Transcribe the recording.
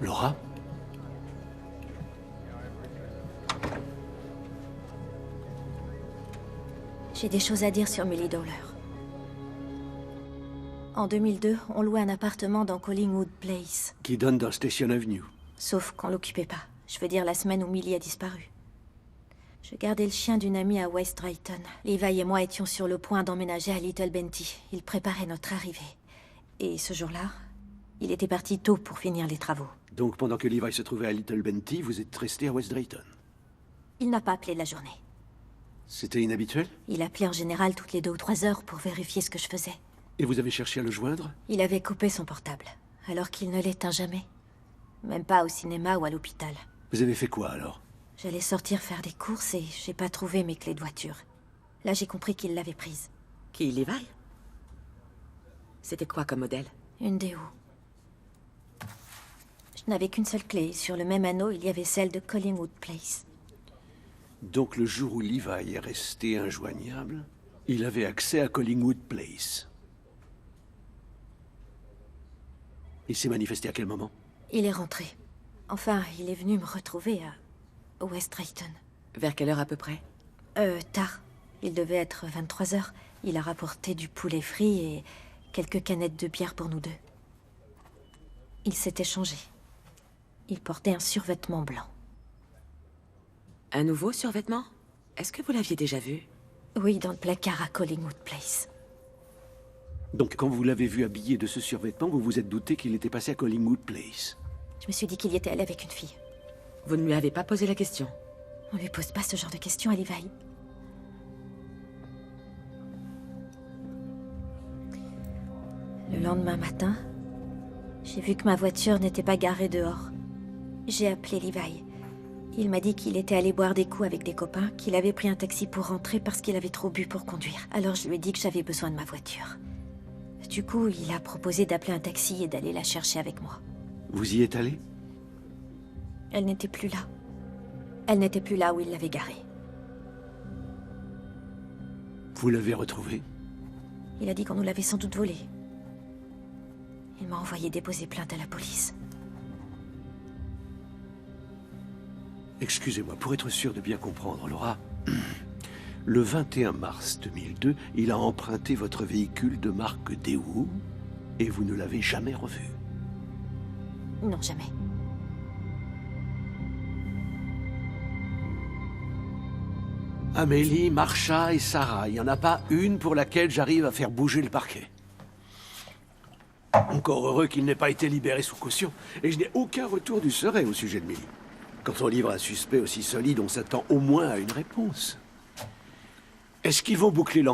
Laura? J'ai des choses à dire sur Millie Dowler. En 2002, on louait un appartement dans Collingwood Place. Qui donne dans Station Avenue. Sauf qu'on l'occupait pas. Je veux dire la semaine où Millie a disparu. Je gardais le chien d'une amie à West Drayton. Levi et moi étions sur le point d'emménager à Little Benty. Il préparait notre arrivée. Et ce jour-là, il était parti tôt pour finir les travaux. Donc pendant que Levi se trouvait à Little Benty, vous êtes resté à West Drayton. Il n'a pas appelé de la journée. C'était inhabituel? Il appelait en général toutes les 2 ou 3 heures pour vérifier ce que je faisais. Et vous avez cherché à le joindre? Il avait coupé son portable, alors qu'il ne l'éteint jamais. Même pas au cinéma ou à l'hôpital. Vous avez fait quoi alors? J'allais sortir faire des courses et j'ai pas trouvé mes clés de voiture. Là, j'ai compris qu'il l'avait prise. Qui, Levi? C'était quoi comme modèle? Une Déo. Je n'avais qu'une seule clé. Sur le même anneau, il y avait celle de Collingwood Place. Donc le jour où Levi est resté injoignable, il avait accès à Collingwood Place. Il s'est manifesté à quel moment? Il est rentré. Enfin, il est venu me retrouver à West Drayton. Vers quelle heure à peu près? Tard. Il devait être 23 heures. Il a rapporté du poulet frit et quelques canettes de bière pour nous deux. Il s'était changé. Il portait un survêtement blanc. Un nouveau survêtement? Est-ce que vous l'aviez déjà vu? Oui, dans le placard à Collingwood Place. Donc quand vous l'avez vu habillé de ce survêtement, vous vous êtes douté qu'il était passé à Collingwood Place. Je me suis dit qu'il y était allé avec une fille. Vous ne lui avez pas posé la question? On lui pose pas ce genre de questions à Levi. Le lendemain matin, j'ai vu que ma voiture n'était pas garée dehors. J'ai appelé Levi. Il m'a dit qu'il était allé boire des coups avec des copains, qu'il avait pris un taxi pour rentrer parce qu'il avait trop bu pour conduire. Alors je lui ai dit que j'avais besoin de ma voiture. Du coup, il a proposé d'appeler un taxi et d'aller la chercher avec moi. Vous y êtes allé? Elle n'était plus là. Elle n'était plus là où il l'avait garée. Vous l'avez retrouvée? Il a dit qu'on nous l'avait sans doute volée. Il m'a envoyé déposer plainte à la police. Excusez-moi, pour être sûr de bien comprendre, Laura, le 21 mars 2002, il a emprunté votre véhicule de marque Daewoo et vous ne l'avez jamais revu. Non, jamais. Amélie, Marsha et Sarah, il n'y en a pas une pour laquelle j'arrive à faire bouger le parquet. Encore heureux qu'il n'ait pas été libéré sous caution. Et je n'ai aucun retour du serait au sujet de Millie. Quand on livre un suspect aussi solide, on s'attend au moins à une réponse. Est-ce qu'ils vont boucler l'enquête ?